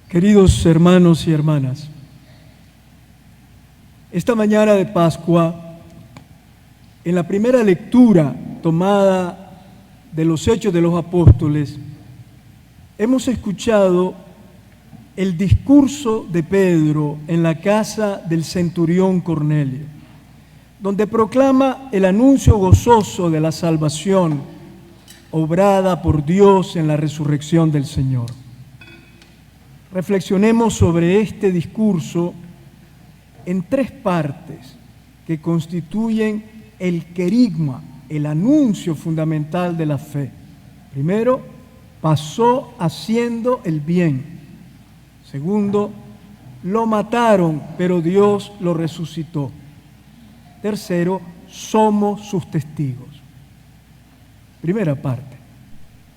Queridos hermanos y hermanas, esta mañana de Pascua, en la primera lectura tomada de los Hechos de los Apóstoles, hemos escuchado el discurso de Pedro en la casa del centurión Cornelio, donde proclama el anuncio gozoso de la salvación obrada por Dios en la resurrección del Señor. Reflexionemos sobre este discurso en tres partes que constituyen el querigma, el anuncio fundamental de la fe. Primero, pasó haciendo el bien. Segundo, lo mataron, pero Dios lo resucitó. Tercero, somos sus testigos. Primera parte,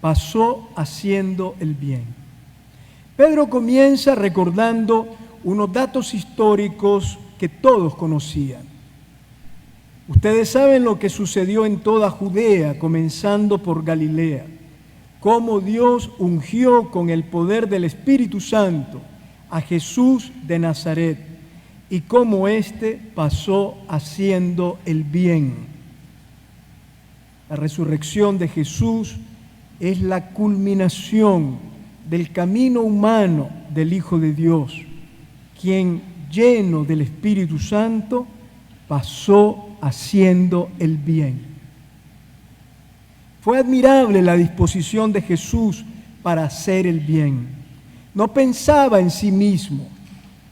pasó haciendo el bien. Pedro comienza recordando unos datos históricos que todos conocían. Ustedes saben lo que sucedió en toda Judea, comenzando por Galilea, cómo Dios ungió con el poder del Espíritu Santo a Jesús de Nazaret y cómo éste pasó haciendo el bien. La resurrección de Jesús es la culminación del camino humano del Hijo de Dios, quien, lleno del Espíritu Santo, pasó haciendo el bien. Fue admirable la disposición de Jesús para hacer el bien. No pensaba en sí mismo,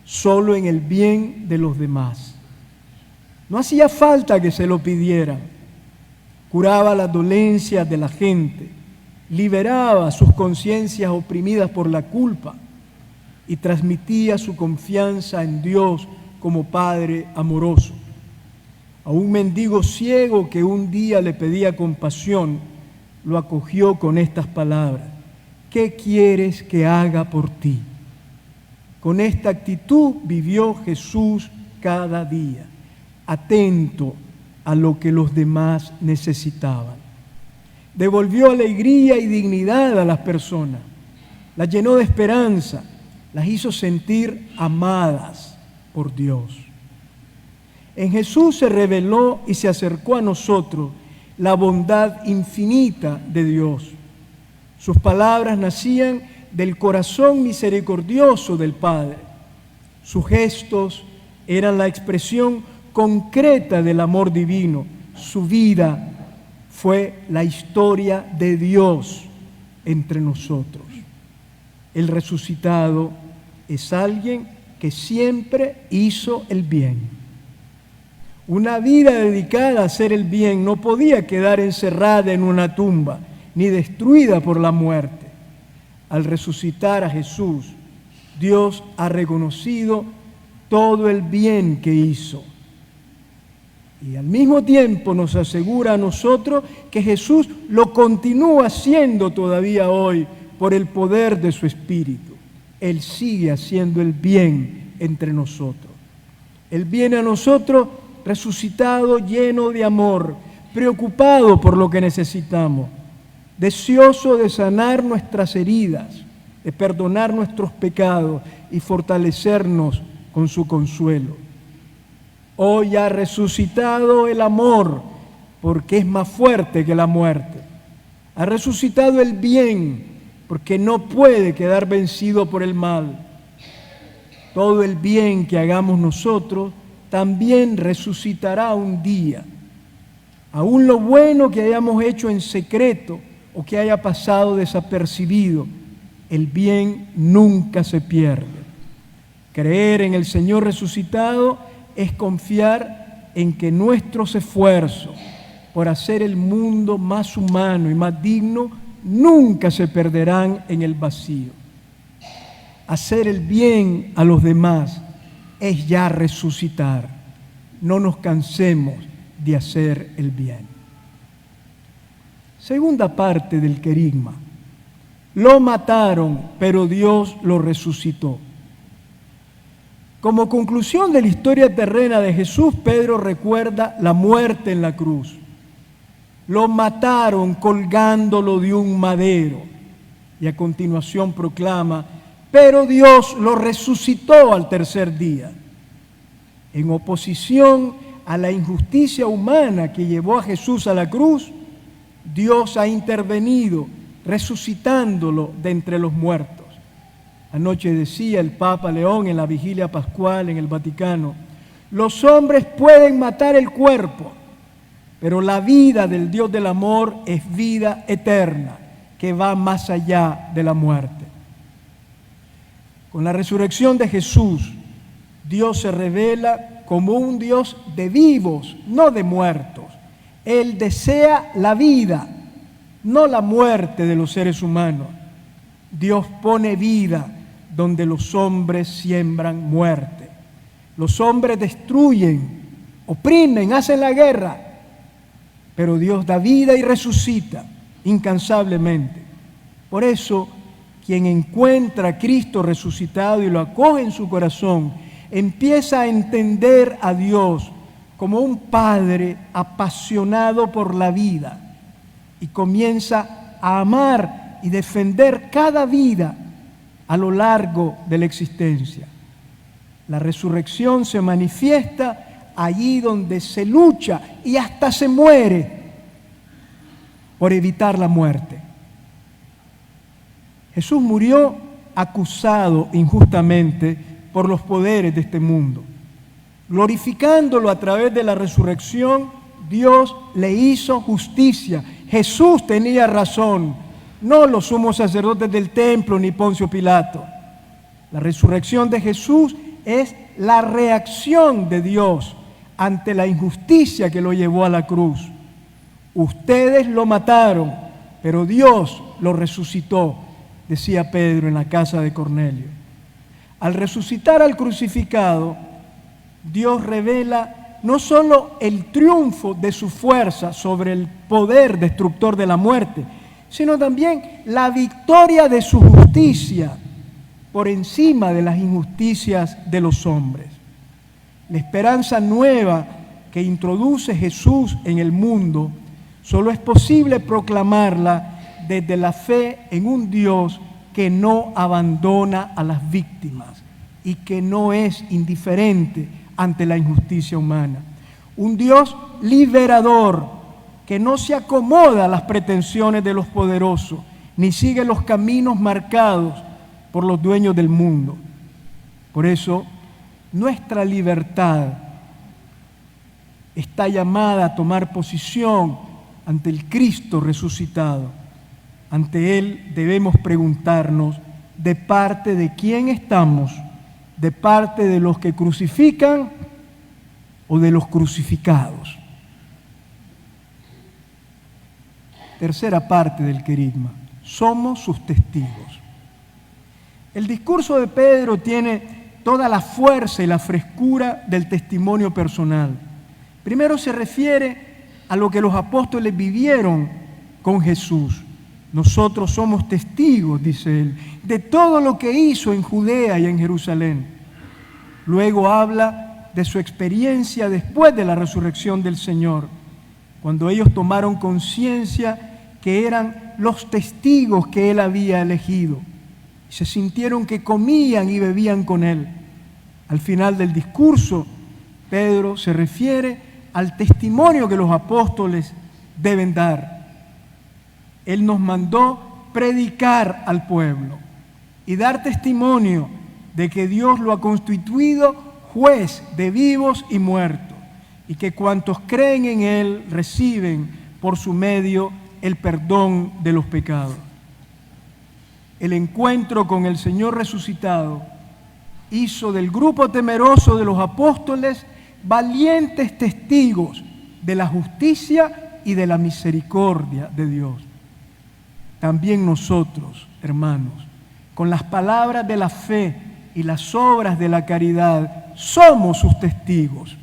solo en el bien de los demás. No hacía falta que se lo pidieran. Curaba las dolencias de la gente, liberaba sus conciencias oprimidas por la culpa y transmitía su confianza en Dios como Padre amoroso. A un mendigo ciego que un día le pedía compasión, lo acogió con estas palabras: ¿qué quieres que haga por ti? Con esta actitud vivió Jesús cada día, atento a lo que los demás necesitaban. Devolvió alegría y dignidad a las personas, las llenó de esperanza, las hizo sentir amadas por Dios. En Jesús se reveló y se acercó a nosotros la bondad infinita de Dios. Sus palabras nacían del corazón misericordioso del Padre. Sus gestos eran la expresión concreta del amor divino. Su vida fue la historia de Dios entre nosotros. El resucitado es alguien que siempre hizo el bien. Una vida dedicada a hacer el bien no podía quedar encerrada en una tumba, ni destruida por la muerte. Al resucitar a Jesús, Dios ha reconocido todo el bien que hizo. Y al mismo tiempo nos asegura a nosotros que Jesús lo continúa haciendo todavía hoy por el poder de su Espíritu. Él sigue haciendo el bien entre nosotros. Él viene a nosotros resucitado, lleno de amor, preocupado por lo que necesitamos, deseoso de sanar nuestras heridas, de perdonar nuestros pecados y fortalecernos con su consuelo. Hoy ha resucitado el amor, porque es más fuerte que la muerte. Ha resucitado el bien, porque no puede quedar vencido por el mal. Todo el bien que hagamos nosotros también resucitará un día. Aún lo bueno que hayamos hecho en secreto o que haya pasado desapercibido, el bien nunca se pierde. Creer en el Señor resucitado es confiar en que nuestros esfuerzos por hacer el mundo más humano y más digno nunca se perderán en el vacío. Hacer el bien a los demás es ya resucitar. No nos cansemos de hacer el bien. Segunda parte del querigma. Lo mataron, pero Dios lo resucitó. Como conclusión de la historia terrena de Jesús, Pedro recuerda la muerte en la cruz. Lo mataron colgándolo de un madero. Y a continuación proclama: pero Dios lo resucitó al tercer día. En oposición a la injusticia humana que llevó a Jesús a la cruz, Dios ha intervenido resucitándolo de entre los muertos. Anoche decía el Papa León en la vigilia pascual en el Vaticano: los hombres pueden matar el cuerpo, pero la vida del Dios del amor es vida eterna, que va más allá de la muerte. Con la resurrección de Jesús, Dios se revela como un Dios de vivos, no de muertos. Él desea la vida, no la muerte de los seres humanos. Dios pone vida donde los hombres siembran muerte. Los hombres destruyen, oprimen, hacen la guerra, pero Dios da vida y resucita incansablemente. Por eso, quien encuentra a Cristo resucitado y lo acoge en su corazón, empieza a entender a Dios como un Padre apasionado por la vida y comienza a amar y defender cada vida a lo largo de la existencia. La resurrección se manifiesta allí donde se lucha y hasta se muere por evitar la muerte. Jesús murió acusado injustamente por los poderes de este mundo. Glorificándolo a través de la resurrección, Dios le hizo justicia. Jesús tenía razón, no los sumos sacerdotes del templo ni Poncio Pilato. La resurrección de Jesús es la reacción de Dios ante la injusticia que lo llevó a la cruz. Ustedes lo mataron, pero Dios lo resucitó, decía Pedro en la casa de Cornelio. Al resucitar al crucificado, Dios revela no solo el triunfo de su fuerza sobre el poder destructor de la muerte, sino también la victoria de su justicia por encima de las injusticias de los hombres. La esperanza nueva que introduce Jesús en el mundo solo es posible proclamarla desde la fe en un Dios que no abandona a las víctimas y que no es indiferente ante la injusticia humana. Un Dios liberador que no se acomoda a las pretensiones de los poderosos, ni sigue los caminos marcados por los dueños del mundo. Por eso, nuestra libertad está llamada a tomar posición ante el Cristo resucitado. Ante Él debemos preguntarnos: ¿de parte de quién estamos? ¿De parte de los que crucifican o de los crucificados? Tercera parte del querigma: somos sus testigos. El discurso de Pedro tiene toda la fuerza y la frescura del testimonio personal. Primero se refiere a lo que los apóstoles vivieron con Jesús. Nosotros somos testigos, dice él, de todo lo que hizo en Judea y en Jerusalén. Luego habla de su experiencia después de la resurrección del Señor, cuando ellos tomaron conciencia que eran los testigos que él había elegido. Se sintieron que comían y bebían con él. Al final del discurso, Pedro se refiere al testimonio que los apóstoles deben dar. Él nos mandó predicar al pueblo y dar testimonio de que Dios lo ha constituido juez de vivos y muertos, y que cuantos creen en Él reciben por su medio el perdón de los pecados. El encuentro con el Señor resucitado hizo del grupo temeroso de los apóstoles valientes testigos de la justicia y de la misericordia de Dios. También nosotros, hermanos, con las palabras de la fe y las obras de la caridad, somos sus testigos.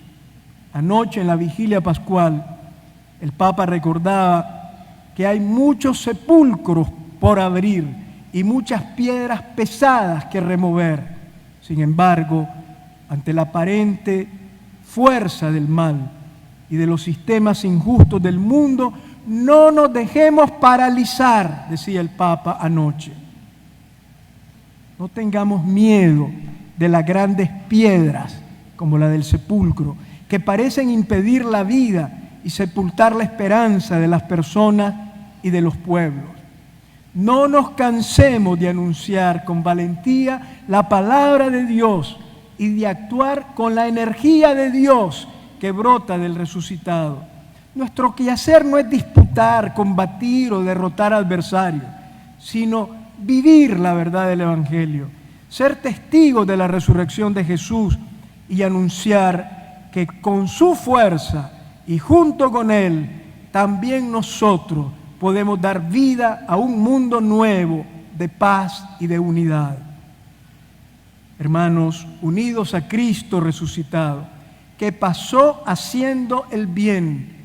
Anoche en la vigilia pascual, el Papa recordaba que hay muchos sepulcros por abrir y muchas piedras pesadas que remover. Sin embargo, ante la aparente fuerza del mal y de los sistemas injustos del mundo, no nos dejemos paralizar, decía el Papa anoche. No tengamos miedo de las grandes piedras, como la del sepulcro, que parecen impedir la vida y sepultar la esperanza de las personas y de los pueblos. No nos cansemos de anunciar con valentía la palabra de Dios y de actuar con la energía de Dios que brota del resucitado. Nuestro quehacer no es disputar, combatir o derrotar adversarios, sino vivir la verdad del Evangelio, ser testigos de la resurrección de Jesús y anunciar que con su fuerza y junto con Él, también nosotros podemos dar vida a un mundo nuevo de paz y de unidad. Hermanos, unidos a Cristo resucitado, que pasó haciendo el bien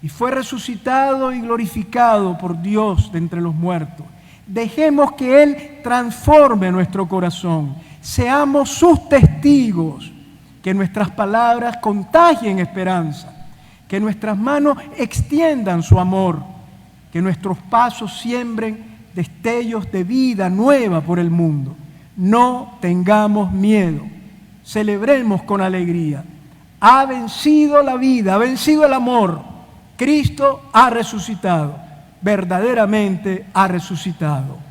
y fue resucitado y glorificado por Dios de entre los muertos. Dejemos que Él transforme nuestro corazón. Seamos sus testigos. Que nuestras palabras contagien esperanza. Que nuestras manos extiendan su amor. Que nuestros pasos siembren destellos de vida nueva por el mundo. No tengamos miedo. Celebremos con alegría. Ha vencido la vida, ha vencido el amor. Cristo ha resucitado. Verdaderamente ha resucitado.